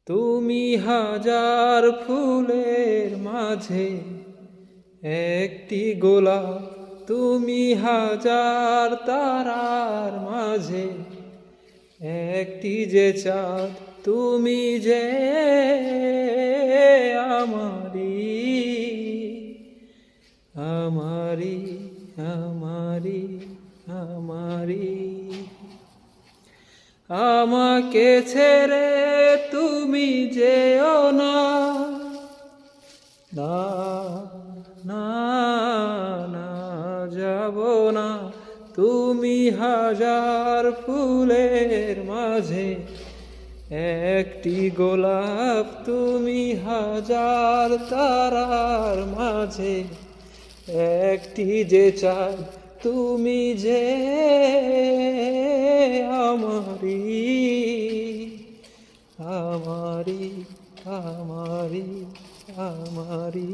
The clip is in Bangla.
তুমি হাজার ফুলের মাঝে একটি গোলাপ, তুমি হাজার তারার মাঝে একটি যে চাঁদ, তুমি যে আমারি আমারি আমারি আমারি। আমাকে ছেড়ে তুমি যেও না, না না না যাব না। তুমি হাজার ফুলের মাঝে একটি গোলাপ, তুমি হাজার তারার মাঝে একটি যে চাঁদ, তুমি যে আমারি আমারি আমারি আমারি।